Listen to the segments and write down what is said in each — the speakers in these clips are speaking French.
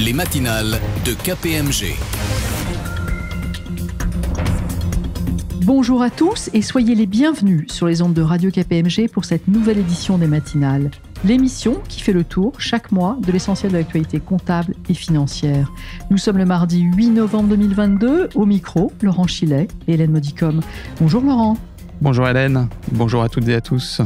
Les matinales de KPMG. Bonjour à tous et soyez les bienvenus sur les ondes de Radio KPMG pour cette nouvelle édition des matinales. L'émission qui fait le tour chaque mois de l'essentiel de l'actualité comptable et financière. Nous sommes le mardi 8 novembre 2022, au micro, Laurent Chilet et Hélène Modicom. Bonjour Laurent. Bonjour Hélène, bonjour à toutes et à tous.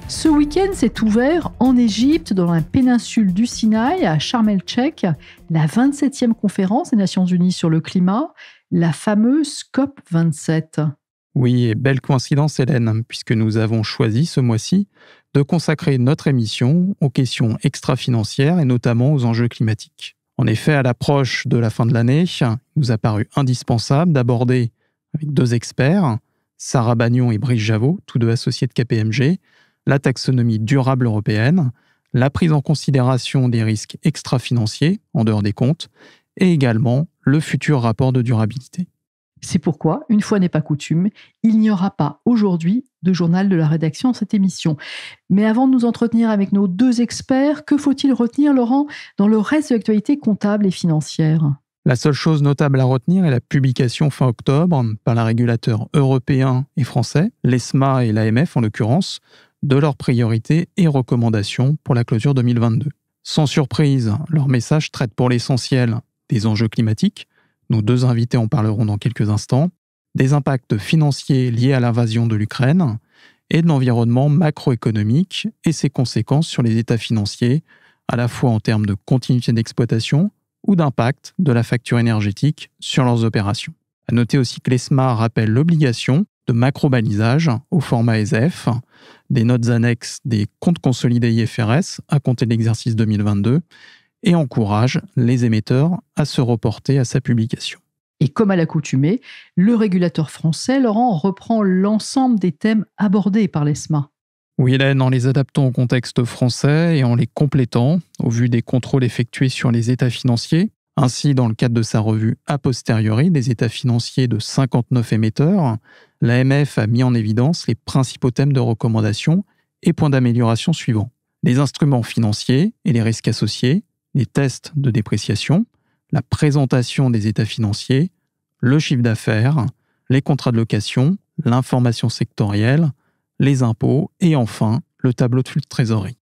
Ce week-end s'est ouvert en Égypte, dans la péninsule du Sinaï, à Sharm el-Sheikh, la 27e conférence des Nations Unies sur le climat, la fameuse COP27. Oui, et belle coïncidence Hélène, puisque nous avons choisi ce mois-ci de consacrer notre émission aux questions extra-financières et notamment aux enjeux climatiques. En effet, à l'approche de la fin de l'année, il nous a paru indispensable d'aborder avec deux experts, Sarah Bagnon et Brice Javot, tous deux associés de KPMG, la taxonomie durable européenne, la prise en considération des risques extra-financiers en dehors des comptes et également le futur rapport de durabilité. C'est pourquoi, une fois n'est pas coutume, il n'y aura pas aujourd'hui de journal de la rédaction dans cette émission. Mais avant de nous entretenir avec nos deux experts, que faut-il retenir, Laurent, dans le reste de l'actualité comptable et financière ? La seule chose notable à retenir est la publication fin octobre par les régulateurs européens et français, l'ESMA et l'AMF en l'occurrence, de leurs priorités et recommandations pour la clôture 2022. Sans surprise, leur message traite pour l'essentiel des enjeux climatiques, nos deux invités en parleront dans quelques instants, des impacts financiers liés à l'invasion de l'Ukraine et de l'environnement macroéconomique et ses conséquences sur les états financiers, à la fois en termes de continuité d'exploitation ou d'impact de la facture énergétique sur leurs opérations. À noter aussi que l'ESMA rappelle l'obligation de macro-balisage au format ESEF, des notes annexes des comptes consolidés IFRS à compter de l'exercice 2022 et encourage les émetteurs à se reporter à sa publication. Et comme à l'accoutumée, le régulateur français, Laurent, reprend l'ensemble des thèmes abordés par l'ESMA. Oui, Hélène, en les adaptant au contexte français et en les complétant au vu des contrôles effectués sur les états financiers. Ainsi, dans le cadre de sa revue a posteriori des états financiers de 59 émetteurs, l'AMF a mis en évidence les principaux thèmes de recommandation et points d'amélioration suivants. Les instruments financiers et les risques associés, les tests de dépréciation, la présentation des états financiers, le chiffre d'affaires, les contrats de location, l'information sectorielle, les impôts et enfin le tableau de flux de trésorerie.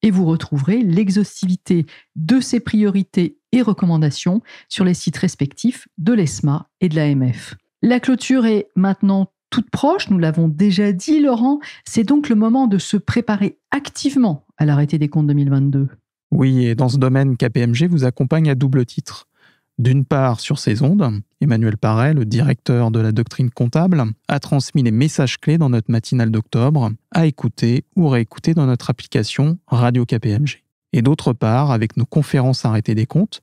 Et vous retrouverez l'exhaustivité de ces priorités et recommandations sur les sites respectifs de l'ESMA et de l'AMF. La clôture est maintenant toute proche, nous l'avons déjà dit Laurent, c'est donc le moment de se préparer activement à l'arrêté des comptes 2022. Oui, et dans ce domaine, KPMG vous accompagne à double titre. D'une part, sur ces ondes, Emmanuel Paré, le directeur de la doctrine comptable, a transmis les messages clés dans notre matinale d'octobre, à écouter ou réécouter dans notre application Radio KPMG. Et d'autre part, avec nos conférences arrêtées des comptes,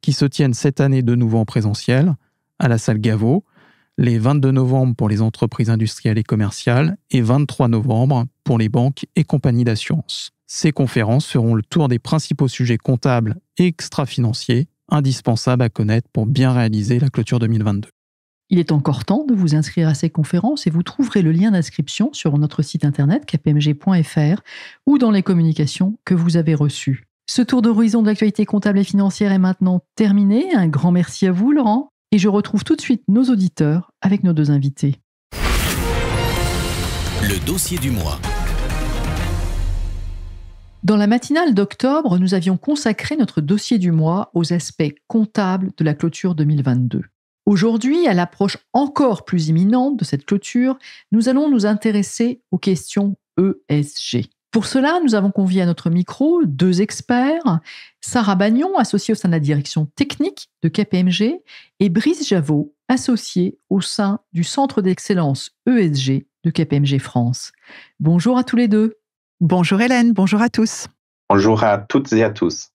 qui se tiennent cette année de nouveau en présentiel, à la salle Gaveau, les 22 novembre pour les entreprises industrielles et commerciales et 23 novembre pour les banques et compagnies d'assurance. Ces conférences feront le tour des principaux sujets comptables et extra-financiers indispensables à connaître pour bien réaliser la clôture 2022. Il est encore temps de vous inscrire à ces conférences et vous trouverez le lien d'inscription sur notre site internet kpmg.fr ou dans les communications que vous avez reçues. Ce tour d'horizon de l'actualité comptable et financière est maintenant terminé. Un grand merci à vous Laurent et je retrouve tout de suite nos auditeurs avec nos deux invités. Le dossier du mois. Dans la matinale d'octobre, nous avions consacré notre dossier du mois aux aspects comptables de la clôture 2022. Aujourd'hui, à l'approche encore plus imminente de cette clôture, nous allons nous intéresser aux questions ESG. Pour cela, nous avons convié à notre micro deux experts, Sarah Bagnon, associée au sein de la direction technique de KPMG, et Brice Javot, associé au sein du Centre d'excellence ESG de KPMG France. Bonjour à tous les deux. Bonjour Hélène, bonjour à tous. Bonjour à toutes et à tous.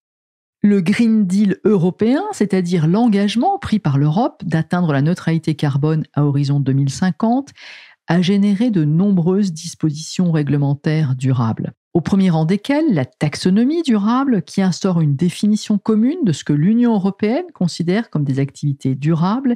Le Green Deal européen, c'est-à-dire l'engagement pris par l'Europe d'atteindre la neutralité carbone à horizon 2050, a généré de nombreuses dispositions réglementaires durables. Au premier rang desquelles, la taxonomie durable qui instaure une définition commune de ce que l'Union européenne considère comme des activités durables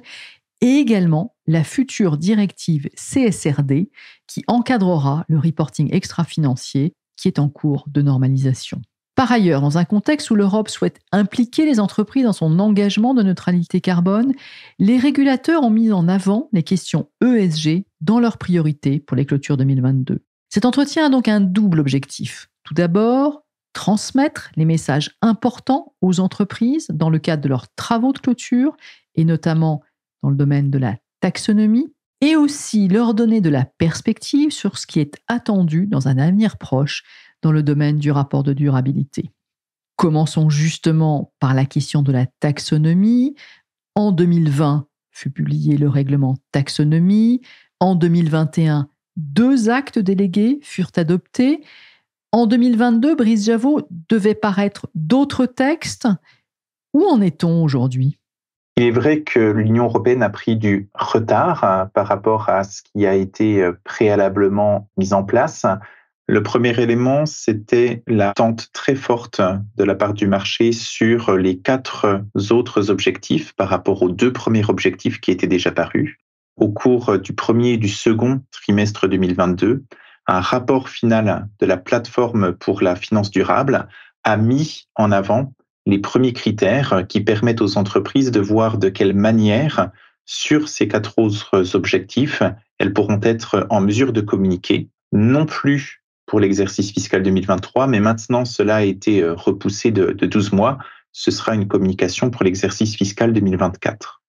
et également la future directive CSRD qui encadrera le reporting extra-financier qui est en cours de normalisation. Par ailleurs, dans un contexte où l'Europe souhaite impliquer les entreprises dans son engagement de neutralité carbone, les régulateurs ont mis en avant les questions ESG dans leurs priorités pour les clôtures 2022. Cet entretien a donc un double objectif. Tout d'abord, transmettre les messages importants aux entreprises dans le cadre de leurs travaux de clôture, et notamment dans le domaine de la taxonomie, et aussi leur donner de la perspective sur ce qui est attendu dans un avenir proche dans le domaine du rapport de durabilité. Commençons justement par la question de la taxonomie. En 2020 fut publié le règlement taxonomie. En 2021, 2 actes délégués furent adoptés. En 2022, Brice Javot, devait paraître d'autres textes. Où en est-on aujourd'hui ? Il est vrai que l'Union européenne a pris du retard par rapport à ce qui a été préalablement mis en place. Le premier élément, c'était l'attente très forte de la part du marché sur les 4 autres objectifs par rapport aux 2 premiers objectifs qui étaient déjà parus. Au cours du premier et du second trimestre 2022, un rapport final de la plateforme pour la finance durable a mis en avant les premiers critères qui permettent aux entreprises de voir de quelle manière, sur ces 4 autres objectifs, elles pourront être en mesure de communiquer, non plus pour l'exercice fiscal 2023, mais maintenant cela a été repoussé de 12 mois. Ce sera une communication pour l'exercice fiscal 2024.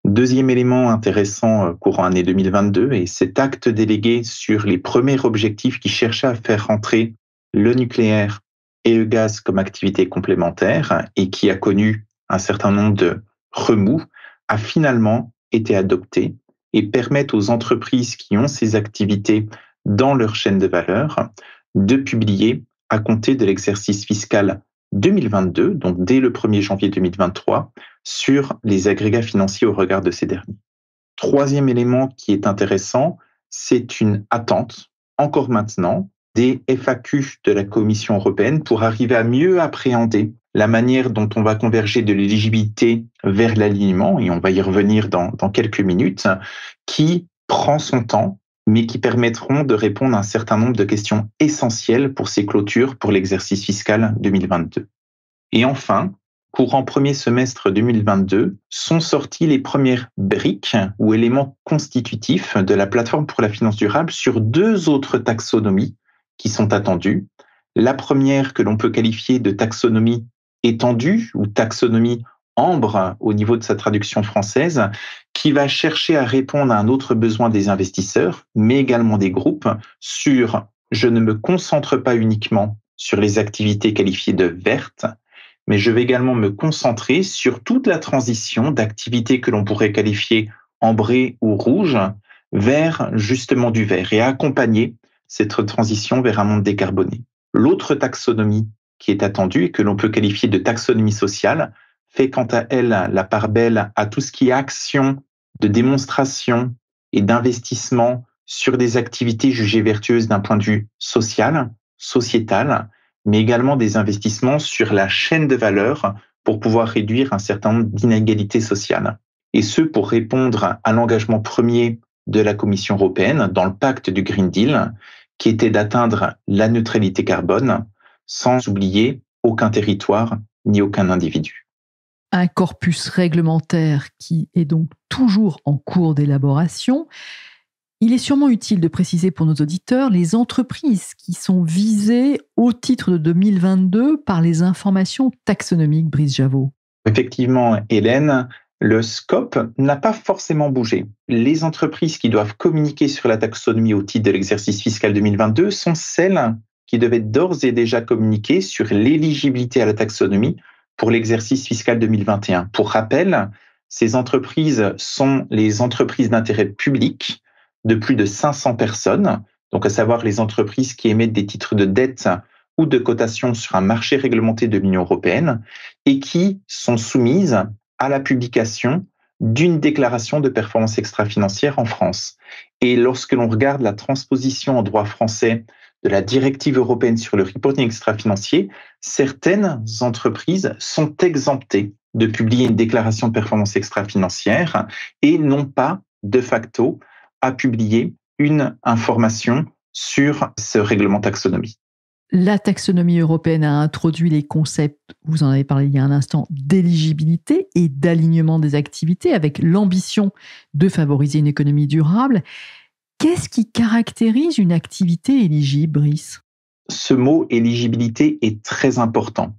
Deuxième élément intéressant courant année 2022 est cet acte délégué sur les premiers objectifs qui cherchaient à faire rentrer le nucléaire et le gaz comme activité complémentaire et qui a connu un certain nombre de remous, a finalement été adopté et permet aux entreprises qui ont ces activités dans leur chaîne de valeur de publier à compter de l'exercice fiscal 2022, donc dès le 1er janvier 2023, sur les agrégats financiers au regard de ces derniers. Troisième élément qui est intéressant, c'est une attente, encore maintenant, des FAQ de la Commission européenne pour arriver à mieux appréhender la manière dont on va converger de l'éligibilité vers l'alignement, et on va y revenir dans quelques minutes, qui prend son temps, mais qui permettront de répondre à un certain nombre de questions essentielles pour ces clôtures pour l'exercice fiscal 2022. Et enfin, courant premier semestre 2022, sont sorties les premières briques ou éléments constitutifs de la plateforme pour la finance durable sur 2 autres taxonomies qui sont attendues. La première que l'on peut qualifier de taxonomie étendue ou taxonomie ambre au niveau de sa traduction française, qui va chercher à répondre à un autre besoin des investisseurs, mais également des groupes, sur « je ne me concentre pas uniquement sur les activités qualifiées de vertes, mais je vais également me concentrer sur toute la transition d'activités que l'on pourrait qualifier ambrées ou rouges vers justement du vert et accompagner cette transition vers un monde décarboné. » L'autre taxonomie qui est attendue et que l'on peut qualifier de taxonomie sociale fait quant à elle la part belle à tout ce qui est action de démonstration et d'investissement sur des activités jugées vertueuses d'un point de vue social, sociétal, mais également des investissements sur la chaîne de valeur pour pouvoir réduire un certain nombre d'inégalités sociales. Et ce, pour répondre à l'engagement premier de la Commission européenne dans le pacte du Green Deal, qui était d'atteindre la neutralité carbone sans oublier aucun territoire ni aucun individu. Un corpus réglementaire qui est donc toujours en cours d'élaboration. Il est sûrement utile de préciser pour nos auditeurs les entreprises qui sont visées au titre de 2022 par les informations taxonomiques, Brice Javot. Effectivement, Hélène, le scope n'a pas forcément bougé. Les entreprises qui doivent communiquer sur la taxonomie au titre de l'exercice fiscal 2022 sont celles qui devaient d'ores et déjà communiquer sur l'éligibilité à la taxonomie pour l'exercice fiscal 2021. Pour rappel, ces entreprises sont les entreprises d'intérêt public de plus de 500 personnes, donc à savoir les entreprises qui émettent des titres de dette ou de cotation sur un marché réglementé de l'Union européenne et qui sont soumises à la publication d'une déclaration de performance extra-financière en France. Et lorsque l'on regarde la transposition en droit français de la directive européenne sur le reporting extra-financier, certaines entreprises sont exemptées de publier une déclaration de performance extra-financière et n'ont pas, de facto, à publier une information sur ce règlement taxonomie. La taxonomie européenne a introduit les concepts, vous en avez parlé il y a un instant, d'éligibilité et d'alignement des activités avec l'ambition de favoriser une économie durable. Qu'est-ce qui caractérise une activité éligible, Brice ? Ce mot éligibilité est très important.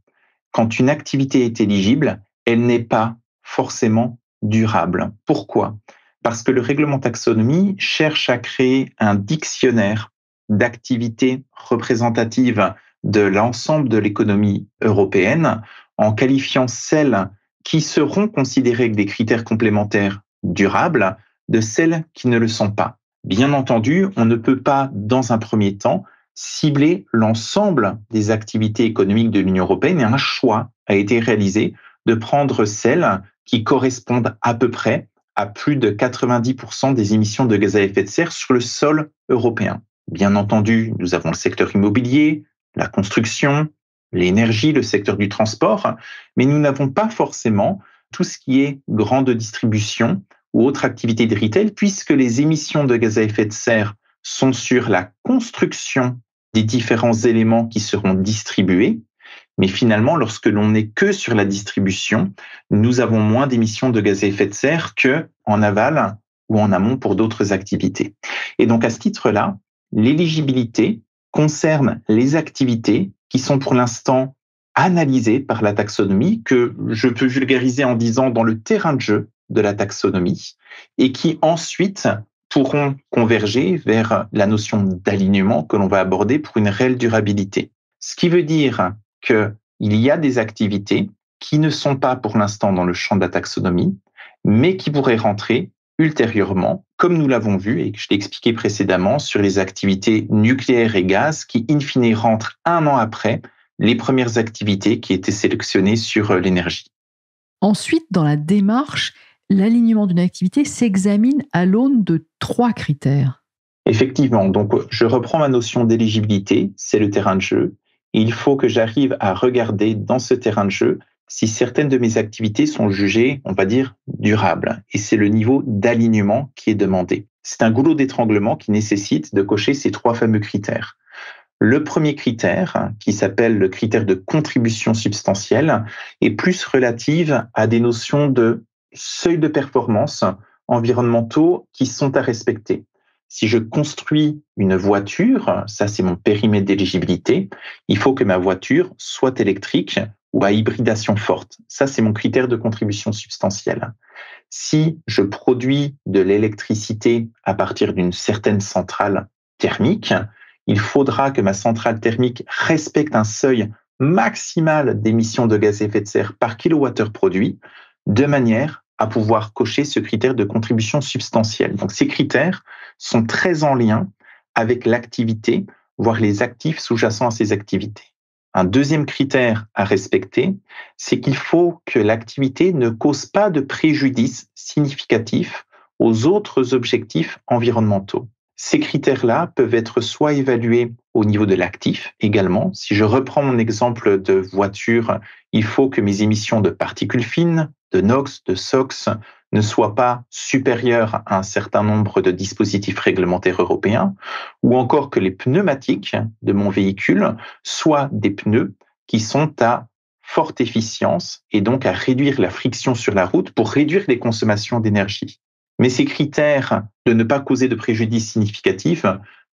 Quand une activité est éligible, elle n'est pas forcément durable. Pourquoi ? Parce que le règlement taxonomie cherche à créer un dictionnaire d'activités représentatives de l'ensemble de l'économie européenne en qualifiant celles qui seront considérées avec des critères complémentaires durables de celles qui ne le sont pas. Bien entendu, on ne peut pas, dans un premier temps, cibler l'ensemble des activités économiques de l'Union européenne et un choix a été réalisé de prendre celles qui correspondent à peu près à plus de 90% des émissions de gaz à effet de serre sur le sol européen. Bien entendu, nous avons le secteur immobilier, la construction, l'énergie, le secteur du transport, mais nous n'avons pas forcément tout ce qui est grande distribution ou autre activité de retail, puisque les émissions de gaz à effet de serre sont sur la construction des différents éléments qui seront distribués. Mais finalement, lorsque l'on n'est que sur la distribution, nous avons moins d'émissions de gaz à effet de serre qu'en aval ou en amont pour d'autres activités. Et donc, à ce titre-là, l'éligibilité concerne les activités qui sont pour l'instant analysées par la taxonomie, que je peux vulgariser en disant dans le terrain de jeu de la taxonomie, et qui ensuite pourront converger vers la notion d'alignement que l'on va aborder pour une réelle durabilité. Ce qui veut dire qu'il y a des activités qui ne sont pas pour l'instant dans le champ de la taxonomie, mais qui pourraient rentrer ultérieurement, comme nous l'avons vu et que je l'ai expliqué précédemment, sur les activités nucléaires et gaz qui, in fine, rentrent un an après les premières activités qui étaient sélectionnées sur l'énergie. Ensuite, dans la démarche, l'alignement d'une activité s'examine à l'aune de 3 critères. Effectivement, donc je reprends ma notion d'éligibilité, c'est le terrain de jeu. Et il faut que j'arrive à regarder dans ce terrain de jeu si certaines de mes activités sont jugées, on va dire, durables. Et c'est le niveau d'alignement qui est demandé. C'est un goulot d'étranglement qui nécessite de cocher ces 3 fameux critères. Le premier critère, qui s'appelle le critère de contribution substantielle, est plus relative à des notions de seuil de performance environnementaux qui sont à respecter. Si je construis une voiture, ça c'est mon périmètre d'éligibilité, il faut que ma voiture soit électrique ou à hybridation forte. Ça c'est mon critère de contribution substantielle. Si je produis de l'électricité à partir d'une certaine centrale thermique, il faudra que ma centrale thermique respecte un seuil maximal d'émissions de gaz à effet de serre par kilowattheure produit, de manière à pouvoir cocher ce critère de contribution substantielle. Donc ces critères sont très en lien avec l'activité, voire les actifs sous-jacents à ces activités. Un deuxième critère à respecter, c'est qu'il faut que l'activité ne cause pas de préjudice significatif aux autres objectifs environnementaux. Ces critères-là peuvent être soit évalués au niveau de l'actif également. Si je reprends mon exemple de voiture, il faut que mes émissions de particules fines, de NOx, de SOx, ne soient pas supérieures à un certain nombre de dispositifs réglementaires européens, ou encore que les pneumatiques de mon véhicule soient des pneus qui sont à forte efficience et donc à réduire la friction sur la route pour réduire les consommations d'énergie. Mais ces critères de ne pas causer de préjudice significatif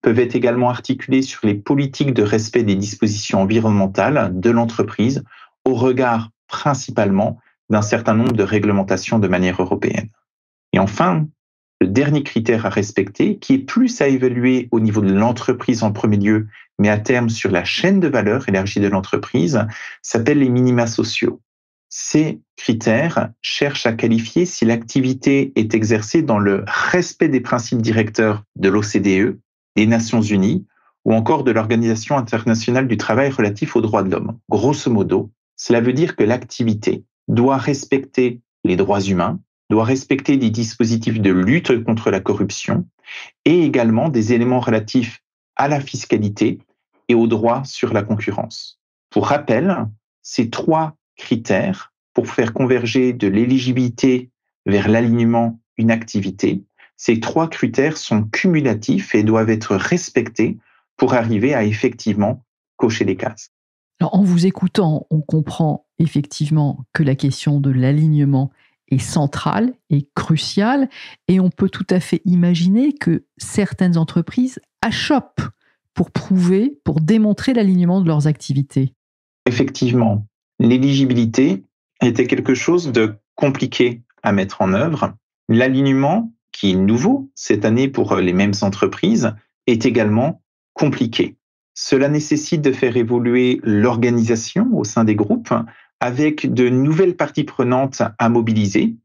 peuvent être également articulés sur les politiques de respect des dispositions environnementales de l'entreprise au regard principalement d'un certain nombre de réglementations de manière européenne. Et enfin, le dernier critère à respecter, qui est plus à évaluer au niveau de l'entreprise en premier lieu, mais à terme sur la chaîne de valeur élargie de l'entreprise, s'appelle les minima sociaux. Ces critères cherchent à qualifier si l'activité est exercée dans le respect des principes directeurs de l'OCDE, des Nations Unies ou encore de l'Organisation internationale du travail relatif aux droits de l'homme. Grosso modo, cela veut dire que l'activité doit respecter les droits humains, doit respecter des dispositifs de lutte contre la corruption et également des éléments relatifs à la fiscalité et aux droits sur la concurrence. Pour rappel, ces 3 critères pour faire converger de l'éligibilité vers l'alignement une activité, ces 3 critères sont cumulatifs et doivent être respectés pour arriver à effectivement cocher des cases. Alors, en vous écoutant, on comprend effectivement que la question de l'alignement est centrale et cruciale, et on peut tout à fait imaginer que certaines entreprises achoppent pour prouver, pour démontrer l'alignement de leurs activités. Effectivement, l'éligibilité était quelque chose de compliqué à mettre en œuvre. L'alignement, qui est nouveau cette année pour les mêmes entreprises, est également compliqué. Cela nécessite de faire évoluer l'organisation au sein des groupes avec de nouvelles parties prenantes à mobiliser.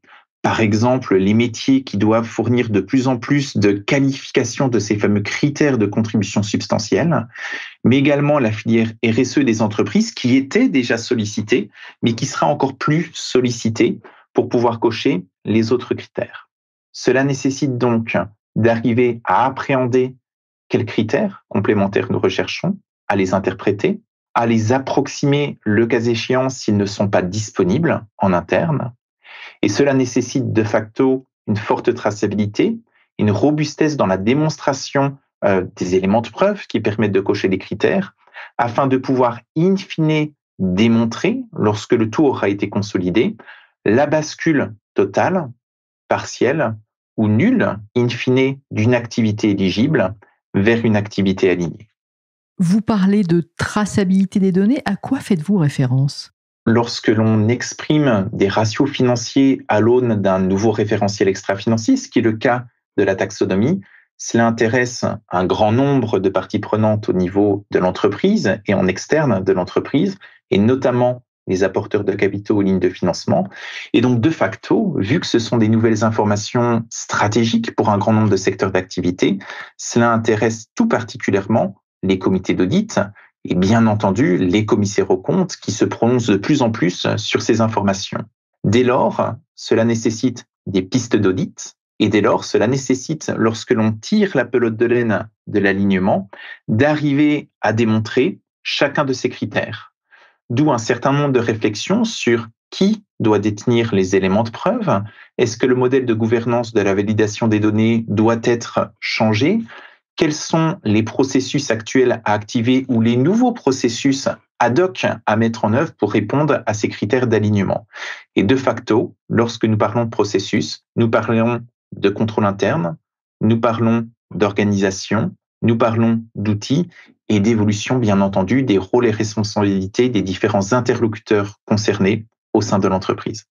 Par exemple, les métiers qui doivent fournir de plus en plus de qualification de ces fameux critères de contribution substantielle, mais également la filière RSE des entreprises qui était déjà sollicitée, mais qui sera encore plus sollicitée pour pouvoir cocher les autres critères. Cela nécessite donc d'arriver à appréhender quels critères complémentaires nous recherchons, à les interpréter, à les approximer le cas échéant s'ils ne sont pas disponibles en interne. Et cela nécessite de facto une forte traçabilité, une robustesse dans la démonstration des éléments de preuve qui permettent de cocher les critères, afin de pouvoir in fine démontrer, lorsque le tout aura été consolidé, la bascule totale, partielle ou nulle, in fine, d'une activité éligible vers une activité alignée. Vous parlez de traçabilité des données. À quoi faites-vous référence ? Lorsque l'on exprime des ratios financiers à l'aune d'un nouveau référentiel extra-financier, ce qui est le cas de la taxonomie, cela intéresse un grand nombre de parties prenantes au niveau de l'entreprise et en externe de l'entreprise, et notamment les apporteurs de capitaux aux lignes de financement. Et donc, de facto, vu que ce sont des nouvelles informations stratégiques pour un grand nombre de secteurs d'activité, cela intéresse tout particulièrement les comités d'audit et bien entendu les commissaires aux comptes qui se prononcent de plus en plus sur ces informations. Dès lors, cela nécessite des pistes d'audit et dès lors, cela nécessite, lorsque l'on tire la pelote de laine de l'alignement, d'arriver à démontrer chacun de ces critères. D'où un certain nombre de réflexions sur qui doit détenir les éléments de preuve. Est-ce que le modèle de gouvernance de la validation des données doit être changé ? Quels sont les processus actuels à activer ou les nouveaux processus ad hoc à mettre en œuvre pour répondre à ces critères d'alignement? Et de facto, lorsque nous parlons de processus, nous parlons de contrôle interne, nous parlons d'organisation, nous parlons d'outils et d'évolution, bien entendu, des rôles et responsabilités des différents interlocuteurs concernés au sein de l'entreprise.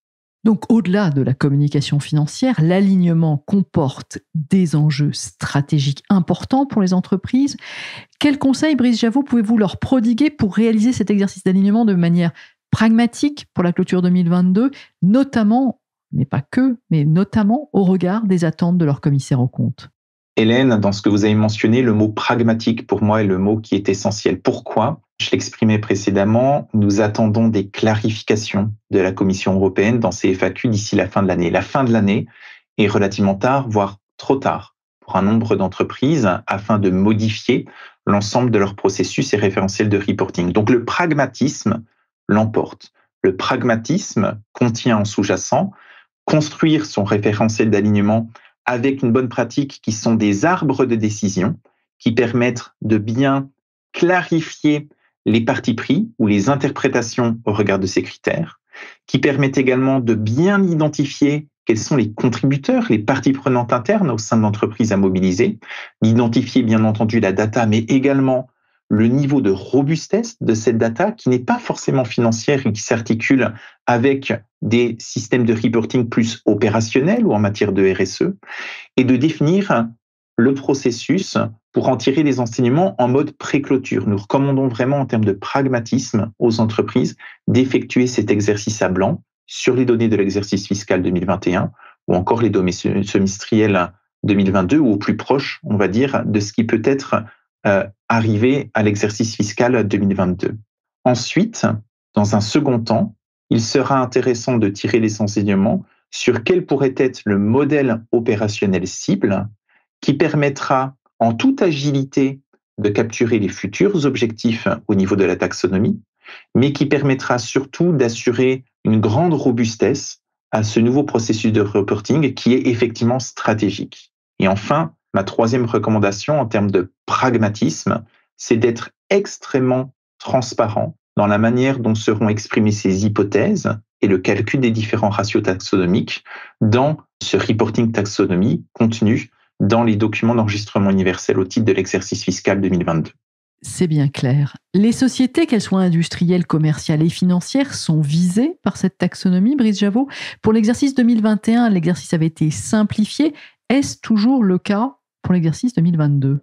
Donc, au-delà de la communication financière, l'alignement comporte des enjeux stratégiques importants pour les entreprises. Quels conseils, Brice Javot, pouvez-vous leur prodiguer pour réaliser cet exercice d'alignement de manière pragmatique pour la clôture 2022, notamment, mais pas que, mais notamment au regard des attentes de leurs commissaires aux comptes? Hélène, dans ce que vous avez mentionné, le mot pragmatique pour moi est le mot qui est essentiel. Pourquoi ? Je l'exprimais précédemment, nous attendons des clarifications de la Commission européenne dans ces FAQ d'ici la fin de l'année. La fin de l'année est relativement tard, voire trop tard pour un nombre d'entreprises afin de modifier l'ensemble de leurs processus et référentiels de reporting. Donc le pragmatisme l'emporte. Le pragmatisme contient en sous-jacent construire son référentiel d'alignement avec une bonne pratique qui sont des arbres de décision qui permettent de bien clarifier les partis pris ou les interprétations au regard de ces critères, qui permettent également de bien identifier quels sont les contributeurs, les parties prenantes internes au sein de l'entreprise à mobiliser, d'identifier bien entendu la data, mais également le niveau de robustesse de cette data qui n'est pas forcément financière et qui s'articule avec des systèmes de reporting plus opérationnels ou en matière de RSE, et de définir le processus pour en tirer les enseignements en mode pré-clôture. Nous recommandons vraiment en termes de pragmatisme aux entreprises d'effectuer cet exercice à blanc sur les données de l'exercice fiscal 2021 ou encore les données semestrielles 2022 ou au plus proche, on va dire, de ce qui peut être arrivé à l'exercice fiscal 2022. Ensuite, dans un second temps, il sera intéressant de tirer les enseignements sur quel pourrait être le modèle opérationnel cible qui permettra en toute agilité de capturer les futurs objectifs au niveau de la taxonomie, mais qui permettra surtout d'assurer une grande robustesse à ce nouveau processus de reporting qui est effectivement stratégique. Et enfin, ma troisième recommandation en termes de pragmatisme, c'est d'être extrêmement transparent dans la manière dont seront exprimées ces hypothèses et le calcul des différents ratios taxonomiques dans ce reporting taxonomie contenu dans les documents d'enregistrement universel au titre de l'exercice fiscal 2022. C'est bien clair. Les sociétés, qu'elles soient industrielles, commerciales et financières, sont visées par cette taxonomie, Brice Javot. Pour l'exercice 2021, l'exercice avait été simplifié. Est-ce toujours le cas pour l'exercice 2022 ?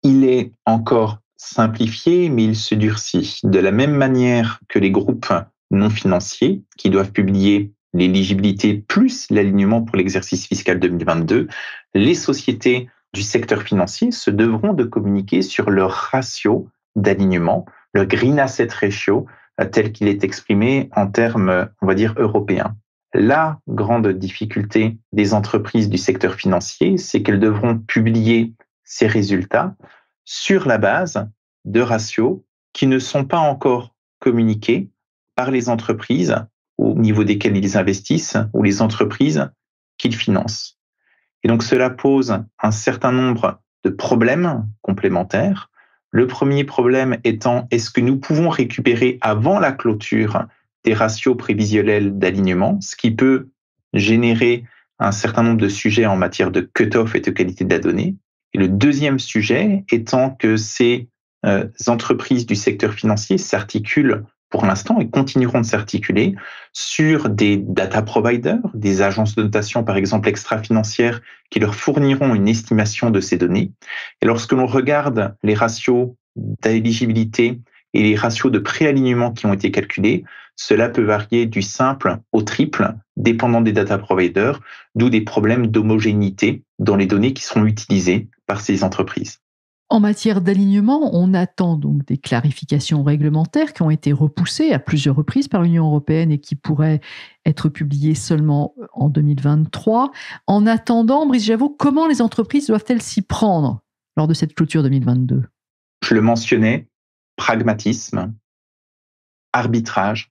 Il est encore simplifié, mais il se durcit. De la même manière que les groupes non financiers, qui doivent publier l'éligibilité plus l'alignement pour l'exercice fiscal 2022, les sociétés du secteur financier se devront de communiquer sur leur ratio d'alignement, le Green Asset Ratio, tel qu'il est exprimé en termes, on va dire, européens. La grande difficulté des entreprises du secteur financier, c'est qu'elles devront publier ces résultats sur la base de ratios qui ne sont pas encore communiqués par les entreprises au niveau desquelles ils investissent ou les entreprises qu'ils financent. Et donc cela pose un certain nombre de problèmes complémentaires. Le premier problème étant, est-ce que nous pouvons récupérer avant la clôture des ratios prévisionnels d'alignement, ce qui peut générer un certain nombre de sujets en matière de cut-off et de qualité de la donnée. Et le deuxième sujet étant que ces entreprises du secteur financier s'articulent pour l'instant et continueront de s'articuler sur des data providers, des agences de notation par exemple extra-financières qui leur fourniront une estimation de ces données. Et lorsque l'on regarde les ratios d'éligibilité et les ratios de préalignement qui ont été calculés, cela peut varier du simple au triple, dépendant des data providers, d'où des problèmes d'homogénéité dans les données qui seront utilisées par ces entreprises. En matière d'alignement, on attend donc des clarifications réglementaires qui ont été repoussées à plusieurs reprises par l'Union européenne et qui pourraient être publiées seulement en 2023. En attendant, Brice Javot, comment les entreprises doivent-elles s'y prendre lors de cette clôture 2022 ? Je le mentionnais, pragmatisme, arbitrage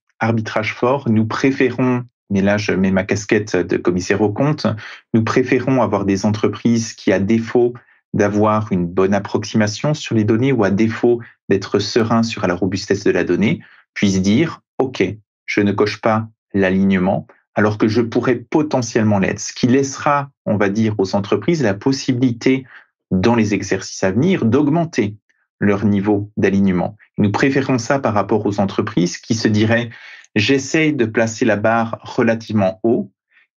fort. Nous préférons, mais là je mets ma casquette de commissaire aux comptes, nous préférons avoir des entreprises qui, à défaut d'avoir une bonne approximation sur les données ou à défaut d'être serein sur la robustesse de la donnée, puissent dire « Ok, je ne coche pas l'alignement alors que je pourrais potentiellement l'être », ce qui laissera, on va dire, aux entreprises la possibilité, dans les exercices à venir, d'augmenter leur niveau d'alignement. Nous préférons ça par rapport aux entreprises qui se diraient « J'essaye de placer la barre relativement haut »,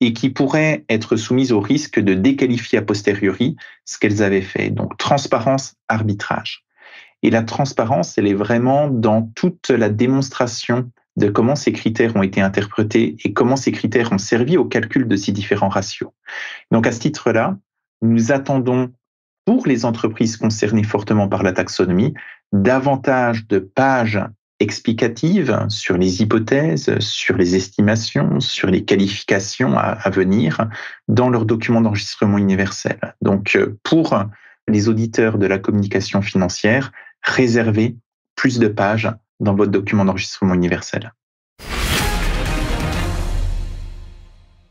et qui pourraient être soumises au risque de déqualifier a posteriori ce qu'elles avaient fait. Donc, transparence, arbitrage. Et la transparence, elle est vraiment dans toute la démonstration de comment ces critères ont été interprétés et comment ces critères ont servi au calcul de ces différents ratios. Donc, à ce titre-là, nous attendons, pour les entreprises concernées fortement par la taxonomie, davantage de pages explicatives sur les hypothèses, sur les estimations, sur les qualifications à venir dans leurs documents d'enregistrement universel. Donc, pour les auditeurs de la communication financière, réservez plus de pages dans votre document d'enregistrement universel.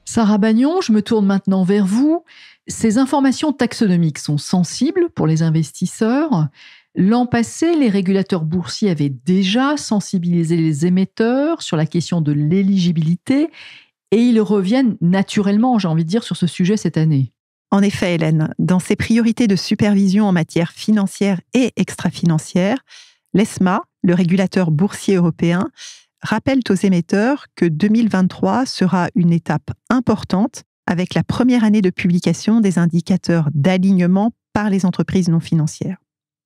Sarah Bagnon, je me tourne maintenant vers vous. Ces informations taxonomiques sont sensibles pour les investisseurs. L'an passé, les régulateurs boursiers avaient déjà sensibilisé les émetteurs sur la question de l'éligibilité et ils reviennent naturellement, j'ai envie de dire, sur ce sujet cette année. En effet, Hélène, dans ses priorités de supervision en matière financière et extra-financière, l'ESMA, le régulateur boursier européen, rappelle aux émetteurs que 2023 sera une étape importante avec la première année de publication des indicateurs d'alignement par les entreprises non financières.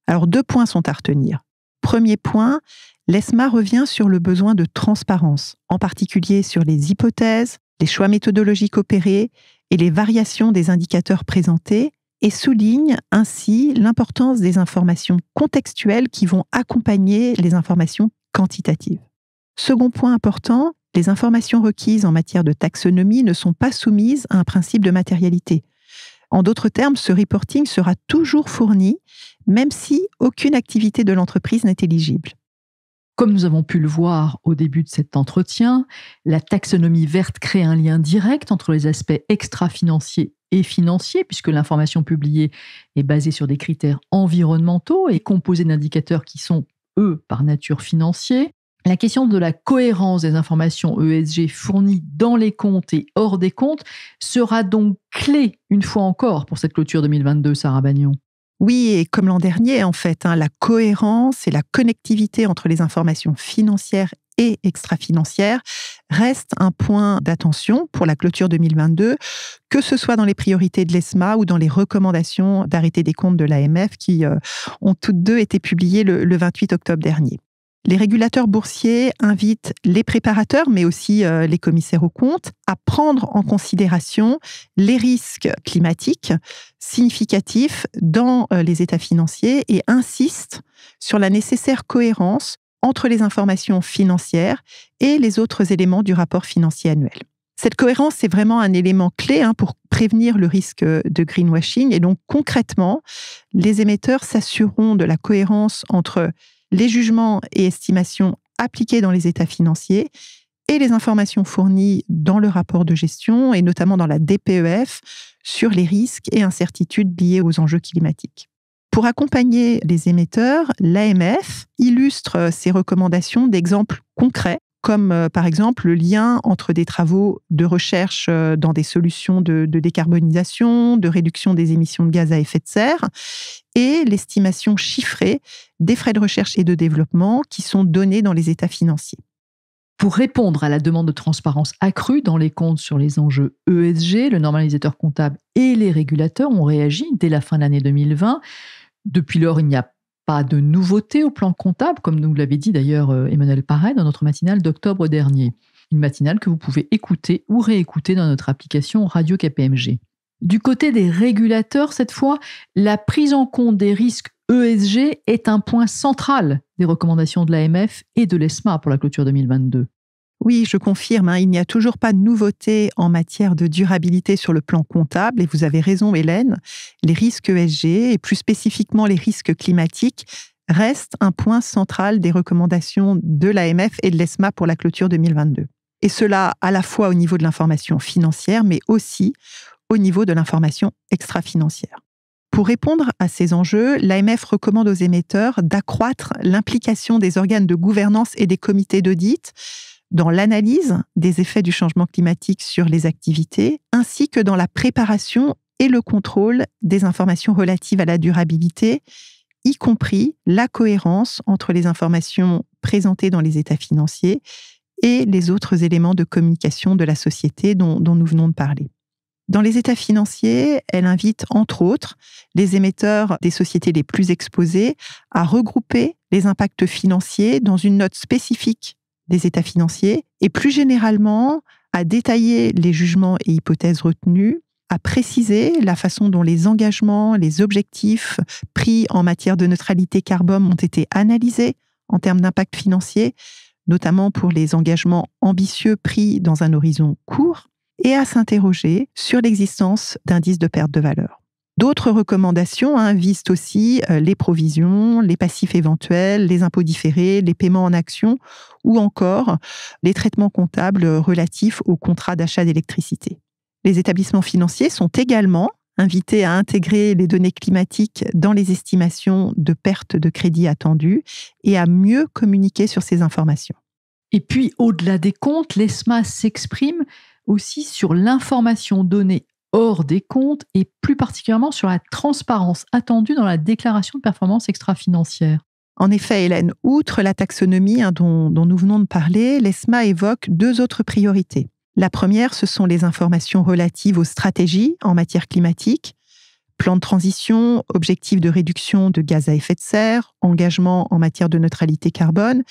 Alors, 2 points sont à retenir. Premier point, l'ESMA revient sur le besoin de transparence, en particulier sur les hypothèses, les choix méthodologiques opérés et les variations des indicateurs présentés, et souligne ainsi l'importance des informations contextuelles qui vont accompagner les informations quantitatives. Second point important, les informations requises en matière de taxonomie ne sont pas soumises à un principe de matérialité. En d'autres termes, ce reporting sera toujours fourni, même si aucune activité de l'entreprise n'est éligible. Comme nous avons pu le voir au début de cet entretien, la taxonomie verte crée un lien direct entre les aspects extra-financiers et financiers, puisque l'information publiée est basée sur des critères environnementaux et composée d'indicateurs qui sont eux, par nature financiers. La question de la cohérence des informations ESG fournies dans les comptes et hors des comptes sera donc clé, une fois encore, pour cette clôture 2022, Sarah Bagnon. Oui, et comme l'an dernier, en fait, la cohérence et la connectivité entre les informations financières et extra-financières reste un point d'attention pour la clôture 2022, que ce soit dans les priorités de l'ESMA ou dans les recommandations d'arrêté des comptes de l'AMF qui ont toutes deux été publiées le 28 octobre dernier. Les régulateurs boursiers invitent les préparateurs, mais aussi les commissaires aux comptes, à prendre en considération les risques climatiques significatifs dans les états financiers et insistent sur la nécessaire cohérence entre les informations financières et les autres éléments du rapport financier annuel. Cette cohérence est vraiment un élément clé pour prévenir le risque de greenwashing. Et donc, concrètement, les émetteurs s'assureront de la cohérence entre les jugements et estimations appliqués dans les états financiers et les informations fournies dans le rapport de gestion et notamment dans la DPEF sur les risques et incertitudes liés aux enjeux climatiques. Pour accompagner les émetteurs, l'AMF illustre ses recommandations d'exemples concrets, comme par exemple le lien entre des travaux de recherche dans des solutions de décarbonisation, de réduction des émissions de gaz à effet de serre, et l'estimation chiffrée des frais de recherche et de développement qui sont donnés dans les états financiers. Pour répondre à la demande de transparence accrue dans les comptes sur les enjeux ESG, le normalisateur comptable et les régulateurs ont réagi dès la fin de l'année 2020. Depuis lors, il n'y a pas de nouveauté au plan comptable, comme nous l'avait dit d'ailleurs Emmanuel Paré dans notre matinale d'octobre dernier. Une matinale que vous pouvez écouter ou réécouter dans notre application Radio KPMG. Du côté des régulateurs, cette fois, la prise en compte des risques ESG est un point central des recommandations de l'AMF et de l'ESMA pour la clôture 2022. Oui, je confirme, il n'y a toujours pas de nouveauté en matière de durabilité sur le plan comptable. Et vous avez raison, Hélène, les risques ESG, et plus spécifiquement les risques climatiques, restent un point central des recommandations de l'AMF et de l'ESMA pour la clôture 2022. Et cela à la fois au niveau de l'information financière, mais aussi au niveau de l'information extra-financière. Pour répondre à ces enjeux, l'AMF recommande aux émetteurs d'accroître l'implication des organes de gouvernance et des comités d'audit dans l'analyse des effets du changement climatique sur les activités, ainsi que dans la préparation et le contrôle des informations relatives à la durabilité, y compris la cohérence entre les informations présentées dans les états financiers et les autres éléments de communication de la société dont nous venons de parler. Dans les états financiers, elle invite, entre autres, les émetteurs des sociétés les plus exposées à regrouper les impacts financiers dans une note spécifique des états financiers et plus généralement à détailler les jugements et hypothèses retenus, à préciser la façon dont les engagements, les objectifs pris en matière de neutralité carbone ont été analysés en termes d'impact financier, notamment pour les engagements ambitieux pris dans un horizon court, et à s'interroger sur l'existence d'indices de perte de valeur. D'autres recommandations visent aussi les provisions, les passifs éventuels, les impôts différés, les paiements en actions ou encore les traitements comptables relatifs aux contrats d'achat d'électricité. Les établissements financiers sont également invités à intégrer les données climatiques dans les estimations de pertes de crédit attendues et à mieux communiquer sur ces informations. Et puis, au-delà des comptes, l'ESMA s'exprime aussi sur l'information donnée hors des comptes et plus particulièrement sur la transparence attendue dans la déclaration de performance extra-financière. En effet, Hélène, outre la taxonomie dont nous venons de parler, l'ESMA évoque deux autres priorités. La première, ce sont les informations relatives aux stratégies en matière climatique, plan de transition, objectifs de réduction de gaz à effet de serre, engagement en matière de neutralité carbone.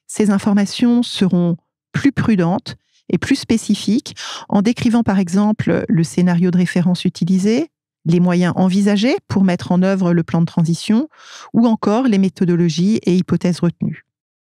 Ces informations seront plus prudentes et plus spécifiques en décrivant par exemple le scénario de référence utilisé, les moyens envisagés pour mettre en œuvre le plan de transition ou encore les méthodologies et hypothèses retenues.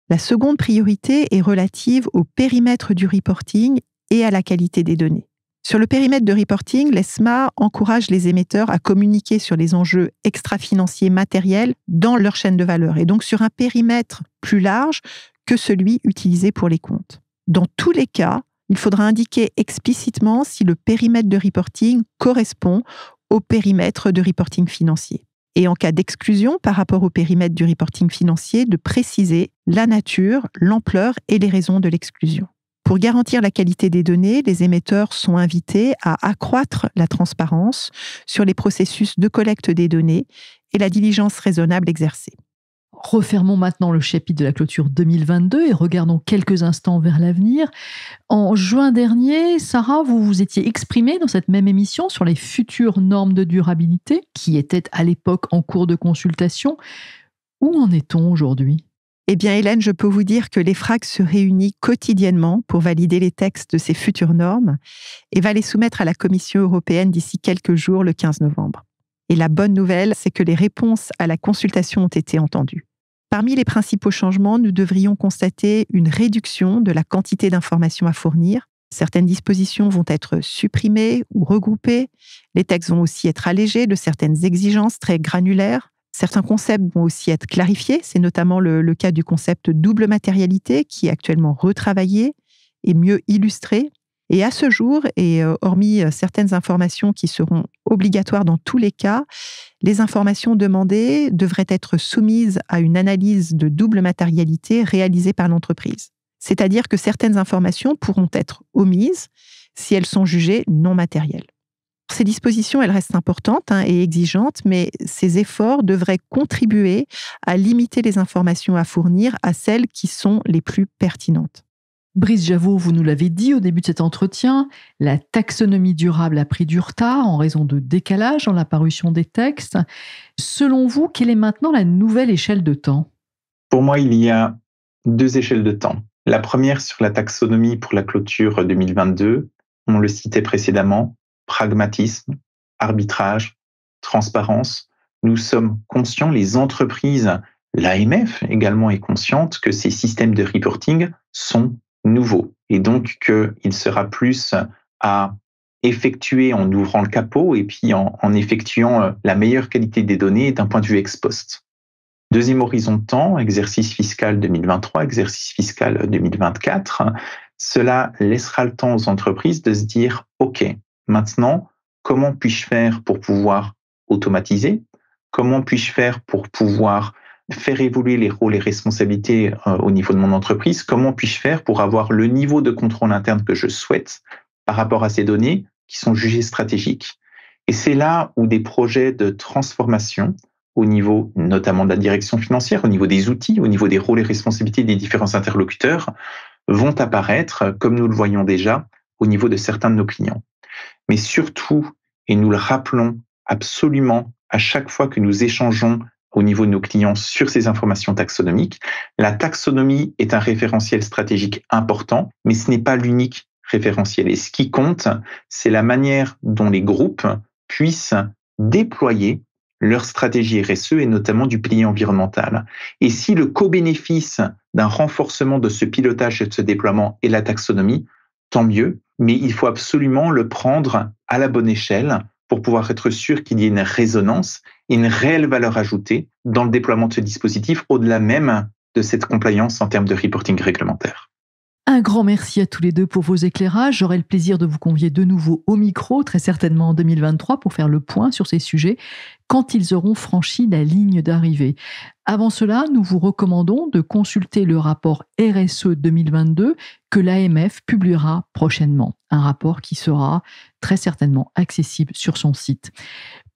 La seconde priorité est relative au périmètre du reporting et à la qualité des données. Sur le périmètre de reporting, l'ESMA encourage les émetteurs à communiquer sur les enjeux extra-financiers matériels dans leur chaîne de valeur et donc sur un périmètre plus large que celui utilisé pour les comptes. Dans tous les cas, il faudra indiquer explicitement si le périmètre de reporting correspond au périmètre de reporting financier. Et en cas d'exclusion par rapport au périmètre du reporting financier, de préciser la nature, l'ampleur et les raisons de l'exclusion. Pour garantir la qualité des données, les émetteurs sont invités à accroître la transparence sur les processus de collecte des données et la diligence raisonnable exercée. Refermons maintenant le chapitre de la clôture 2022 et regardons quelques instants vers l'avenir. En juin dernier, Sarah, vous vous étiez exprimée dans cette même émission sur les futures normes de durabilité qui étaient à l'époque en cours de consultation. Où en est-on aujourd'hui ? Eh bien, Hélène, je peux vous dire que l'EFRAG se réunit quotidiennement pour valider les textes de ces futures normes et va les soumettre à la Commission européenne d'ici quelques jours, le 15 novembre. Et la bonne nouvelle, c'est que les réponses à la consultation ont été entendues. Parmi les principaux changements, nous devrions constater une réduction de la quantité d'informations à fournir. Certaines dispositions vont être supprimées ou regroupées. Les textes vont aussi être allégés de certaines exigences très granulaires. Certains concepts vont aussi être clarifiés. C'est notamment le cas du concept double matérialité qui est actuellement retravaillé et mieux illustré. Et à ce jour, et hormis certaines informations qui seront obligatoires dans tous les cas, les informations demandées devraient être soumises à une analyse de double matérialité réalisée par l'entreprise. C'est-à-dire que certaines informations pourront être omises si elles sont jugées non matérielles. Ces dispositions, elles restent importantes et exigeantes, mais ces efforts devraient contribuer à limiter les informations à fournir à celles qui sont les plus pertinentes. Brice Javot, vous nous l'avez dit au début de cet entretien, la taxonomie durable a pris du retard en raison de décalage dans la parution des textes. Selon vous, quelle est maintenant la nouvelle échelle de temps ? Pour moi, il y a 2 échelles de temps. La première sur la taxonomie pour la clôture 2022, on le citait précédemment, pragmatisme, arbitrage, transparence. Nous sommes conscients, les entreprises, l'AMF également est consciente que ces systèmes de reporting sont nouveau et donc qu'il sera plus à effectuer en ouvrant le capot et puis en effectuant la meilleure qualité des données d'un point de vue ex post. Deuxième horizon de temps, exercice fiscal 2023, exercice fiscal 2024, cela laissera le temps aux entreprises de se dire « Ok, maintenant, comment puis-je faire pour pouvoir automatiser ? Comment puis-je faire pour pouvoir faire évoluer les rôles et responsabilités au niveau de mon entreprise, comment puis-je faire pour avoir le niveau de contrôle interne que je souhaite par rapport à ces données qui sont jugées stratégiques. Et c'est là où des projets de transformation au niveau notamment de la direction financière, au niveau des outils, au niveau des rôles et responsabilités des différents interlocuteurs vont apparaître, comme nous le voyons déjà, au niveau de certains de nos clients. Mais surtout, et nous le rappelons absolument à chaque fois que nous échangeons au niveau de nos clients sur ces informations taxonomiques. La taxonomie est un référentiel stratégique important, mais ce n'est pas l'unique référentiel. Et ce qui compte, c'est la manière dont les groupes puissent déployer leur stratégie RSE et notamment du pilier environnemental. Et si le co-bénéfice d'un renforcement de ce pilotage et de ce déploiement est la taxonomie, tant mieux, mais il faut absolument le prendre à la bonne échelle pour pouvoir être sûr qu'il y ait une résonance et une réelle valeur ajoutée dans le déploiement de ce dispositif, au-delà même de cette compliance en termes de reporting réglementaire. Un grand merci à tous les deux pour vos éclairages. J'aurai le plaisir de vous convier de nouveau au micro, très certainement en 2023, pour faire le point sur ces sujets quand ils auront franchi la ligne d'arrivée. Avant cela, nous vous recommandons de consulter le rapport RSE 2022 que l'AMF publiera prochainement. Un rapport qui sera très certainement accessible sur son site.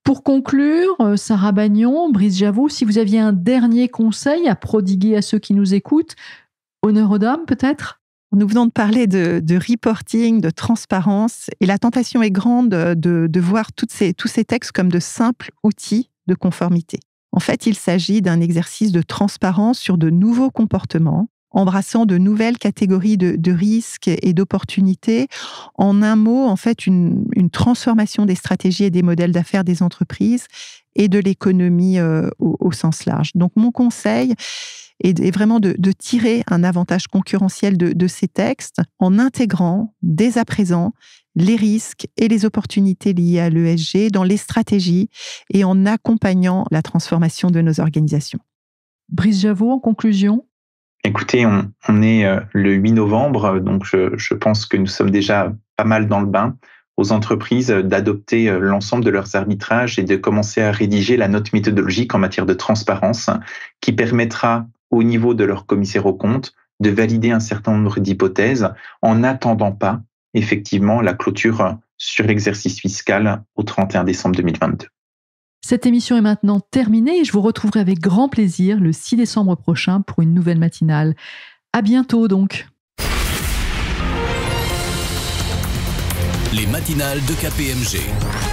Pour conclure, Sarah Bagnon, Brice Javot, si vous aviez un dernier conseil à prodiguer à ceux qui nous écoutent, honneur aux dames peut-être ? Nous venons de parler de reporting, de transparence, et la tentation est grande de voir tous ces textes comme de simples outils de conformité. En fait, il s'agit d'un exercice de transparence sur de nouveaux comportements, embrassant de nouvelles catégories de risques et d'opportunités. En un mot, en fait, une transformation des stratégies et des modèles d'affaires des entreprises et de l'économie au sens large. Donc, mon conseil est vraiment de tirer un avantage concurrentiel de ces textes en intégrant dès à présent les risques et les opportunités liées à l'ESG dans les stratégies et en accompagnant la transformation de nos organisations. Brice Javot, en conclusion ? Écoutez, on est le 8 novembre, donc je pense que nous sommes déjà pas mal dans le bain aux entreprises d'adopter l'ensemble de leurs arbitrages et de commencer à rédiger la note méthodologique en matière de transparence qui permettra au niveau de leur commissaire aux comptes de valider un certain nombre d'hypothèses en n'attendant pas effectivement la clôture sur l'exercice fiscal au 31 décembre 2022. Cette émission est maintenant terminée et je vous retrouverai avec grand plaisir le 6 décembre prochain pour une nouvelle matinale. À bientôt donc. Les matinales de KPMG.